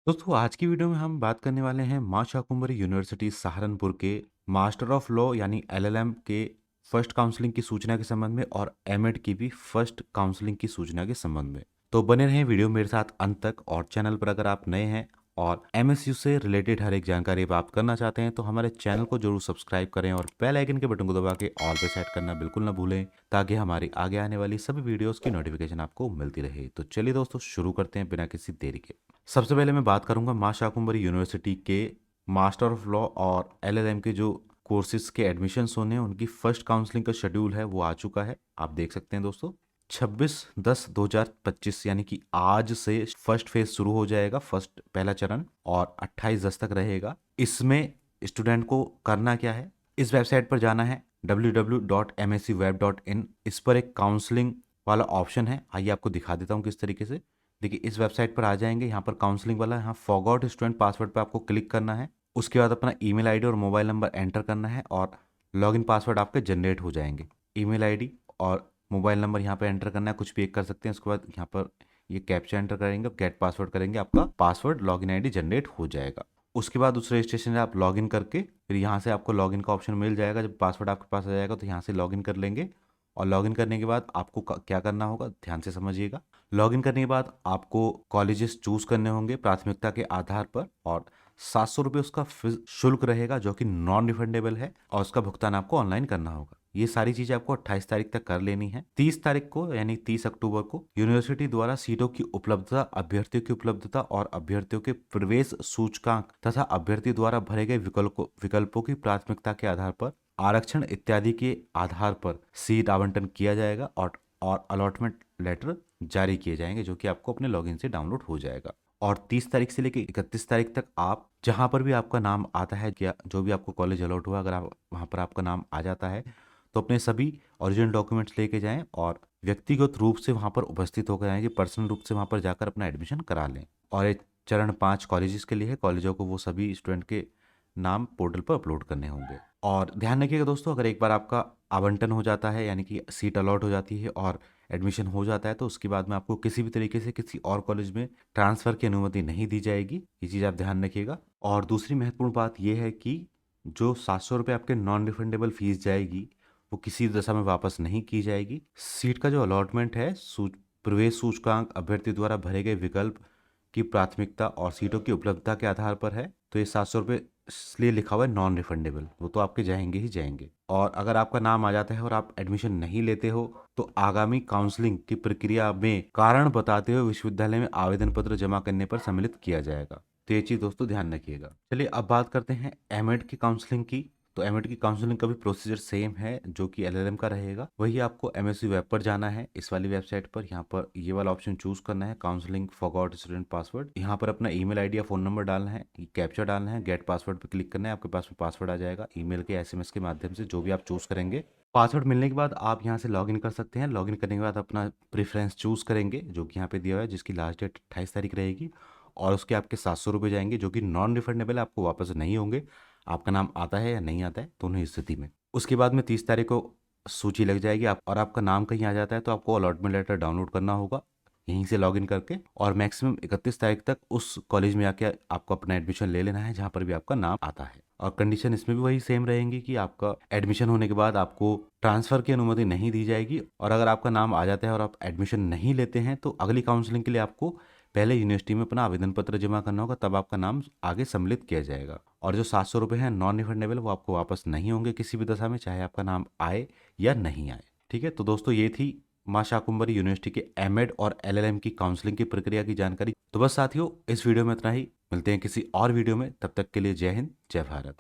दोस्तों आज की वीडियो में हम बात करने वाले हैं माँ शाकुंभरी यूनिवर्सिटी सहारनपुर के मास्टर ऑफ लॉ यानी एलएलएम के फर्स्ट काउंसलिंग की सूचना के संबंध में और एमएड की भी फर्स्ट काउंसलिंग की सूचना के संबंध में। तो बने रहें वीडियो मेरे साथ अंत तक। और चैनल पर अगर आप नए हैं और एमएसयू से रिलेटेड हर एक जानकारी प्राप्त करना चाहते हैं तो हमारे चैनल को जरूर सब्सक्राइब करें और बेल आइकन के बटन को दबा के ऑल पे सेट करना बिल्कुल ना भूलें, ताकि हमारी आगे आने वाली सभी वीडियोस की नोटिफिकेशन आपको मिलती रहे। तो चलिए दोस्तों शुरू करते हैं बिना किसी देरी के। सबसे पहले मैं बात करूंगा माँ शाकुंभरी यूनिवर्सिटी के मास्टर ऑफ लॉ और एलएलएम के जो कोर्सेज के एडमिशन्स होने हैं उनकी फर्स्ट काउंसलिंग का शेड्यूल है वो आ चुका है। आप देख सकते हैं दोस्तों 26/10/2025 यानी कि आज से फर्स्ट फेज शुरू हो जाएगा, फर्स्ट पहला चरण, और 28/10 तक रहेगा। इसमें स्टूडेंट को करना क्या है, इस वेबसाइट पर जाना है www.mscweb.in। इस पर एक काउंसलिंग वाला ऑप्शन है, आइए आपको दिखा देता हूँ किस तरीके से। देखिए इस वेबसाइट पर आ जाएंगे, यहाँ पर काउंसलिंग वाला यहाँ फॉरगॉट स्टूडेंट पासवर्ड पर आपको क्लिक करना है। उसके बाद अपना ईमेल आईडी और मोबाइल नंबर एंटर करना है और लॉगिन पासवर्ड आपके जनरेट हो जाएंगे। ईमेल आईडी और मोबाइल नंबर यहाँ पर एंटर करना है, कुछ भी एक कर सकते हैं। उसके बाद यहाँ पर ये कैप्चा एंटर करेंगे, गेट पासवर्ड करेंगे, आपका पासवर्ड लॉगिन आईडी जनरेट हो जाएगा। उसके बाद उस रजिस्ट्रेशन में आप लॉगिन करके फिर यहाँ से आपको लॉगिन का ऑप्शन मिल जाएगा। जब पासवर्ड आपके पास आ जाएगा तो यहाँ से लॉगिन कर लेंगे। और लॉगिन करने के बाद आपको क्या करना होगा, ध्यान से समझिएगा। लॉगिन करने के बाद आपको कॉलेजेस चूज करने होंगे प्राथमिकता के आधार पर, और 700 रुपये उसका शुल्क रहेगा जो कि नॉन रिफंडेबल है, और उसका भुगतान आपको ऑनलाइन करना होगा। ये सारी चीजें आपको 28 तारीख तक कर लेनी है। 30 तारीख को यानी 30 अक्टूबर को यूनिवर्सिटी द्वारा सीटों की उपलब्धता, अभ्यर्थियों की उपलब्धता और अभ्यर्थियों के प्रवेश सूचकांक तथा अभ्यर्थी द्वारा भरे गए विकल्पों की प्राथमिकता के आधार पर, आरक्षण इत्यादि के आधार पर सीट आवंटन किया जाएगा और अलॉटमेंट लेटर जारी किए जाएंगे, जो कि आपको अपने लॉगिन से डाउनलोड हो जाएगा। और 30 तारीख से लेकर 31 तारीख तक आप जहां पर भी आपका नाम आता है, क्या जो भी आपको कॉलेज अलॉट हुआ, अगर आप वहां पर आपका नाम आ जाता है तो अपने सभी ओरिजिनल डॉक्यूमेंट्स लेके जाएं और व्यक्तिगत रूप से वहां पर उपस्थित होकर आएंगे, पर्सनल रूप से वहां पर जाकर अपना एडमिशन करा लें। और एक चरण 5 कॉलेजेस के लिए है, कॉलेजों को वो सभी स्टूडेंट के नाम पोर्टल पर अपलोड करने होंगे। और ध्यान रखिएगा दोस्तों, अगर एक बार आपका आवंटन हो जाता है यानी कि सीट अलॉट हो जाती है और एडमिशन हो जाता है तो उसके बाद में आपको किसी भी तरीके से किसी और कॉलेज में ट्रांसफ़र की अनुमति नहीं दी जाएगी। ये चीज़ आप ध्यान रखिएगा। और दूसरी महत्वपूर्ण बात यह है कि जो 700 रुपये आपके नॉन रिफंडेबल फीस जाएगी वो किसी दशा में वापस नहीं की जाएगी। सीट का जो अलॉटमेंट है प्रवेश सूचकांक, अभ्यर्थी द्वारा भरे गए विकल्प की प्राथमिकता और सीटों की उपलब्धता के आधार पर है। तो ये 700 रुपये इसलिए लिखा हुआ है नॉन रिफंडेबल, वो तो आपके जाएंगे ही जाएंगे। और अगर आपका नाम आ जाता है और आप एडमिशन नहीं लेते हो तो आगामी काउंसलिंग की प्रक्रिया में कारण बताते हुए विश्वविद्यालय में आवेदन पत्र जमा करने पर सम्मिलित किया जाएगा। तो ये चीज़ दोस्तों ध्यान रखिएगा। चलिए अब बात करते हैं एमएड की काउंसलिंग की। तो एमएड की काउंसलिंग का भी प्रोसीजर सेम है जो कि एलएलएम का रहेगा। वही आपको एमएससी वेब पर जाना है, इस वाली वेबसाइट पर। यहाँ पर ये वाला ऑप्शन चूज करना है, काउंसलिंग फॉरगॉट स्टूडेंट पासवर्ड। यहाँ पर अपना ईमेल आईडी या फोन नंबर डालना है, कैप्चा डालना है, गेट पासवर्ड पर क्लिक करना है। आपके पास में पासवर्ड आ जाएगा ईमेल के एसएमएस के माध्यम से, जो भी आप चूज करेंगे। पासवर्ड मिलने के बाद आप यहाँ से लॉगिन कर सकते हैं। लॉगिन करने के बाद अपना प्रेफरेंस चूज करेंगे जो कि यहाँ पे दिया हुआ है, जिसकी लास्ट डेट 28 तारीख रहेगी। और उसके आपके 700 रुपये जाएंगे जो कि नॉन रिफंडेबल, आपको वापस नहीं होंगे। आपका नाम आता है या नहीं आता है दोनों स्थिति में। उसके बाद में 30 तारीख को सूची लग जाएगी आप, और आपका नाम कहीं आ जाता है तो आपको अलॉटमेंट लेटर डाउनलोड करना होगा यहीं से लॉगिन करके। और मैक्सिमम 31 तारीख तक उस कॉलेज में आके आपको अपना एडमिशन ले लेना है जहाँ पर भी आपका नाम आता है। और कंडीशन इसमें भी वही सेम रहेंगी कि आपका एडमिशन होने के बाद आपको ट्रांसफ़र की अनुमति नहीं दी जाएगी। और अगर आपका नाम आ जाता है और आप एडमिशन नहीं लेते हैं तो अगली काउंसलिंग के लिए आपको पहले यूनिवर्सिटी में अपना आवेदन पत्र जमा करना होगा, तब आपका नाम आगे सम्मिलित किया जाएगा। और जो 700 रुपये हैं नॉन रिफंडेबल, वो आपको वापस नहीं होंगे किसी भी दशा में, चाहे आपका नाम आए या नहीं आए। ठीक है, तो दोस्तों ये थी माँ शाकुंभरी यूनिवर्सिटी के एमएड और एलएलएम की काउंसलिंग की प्रक्रिया की जानकारी। तो बस साथियों, इस वीडियो में इतना ही। मिलते हैं किसी और वीडियो में, तब तक के लिए जय हिंद, जय भारत।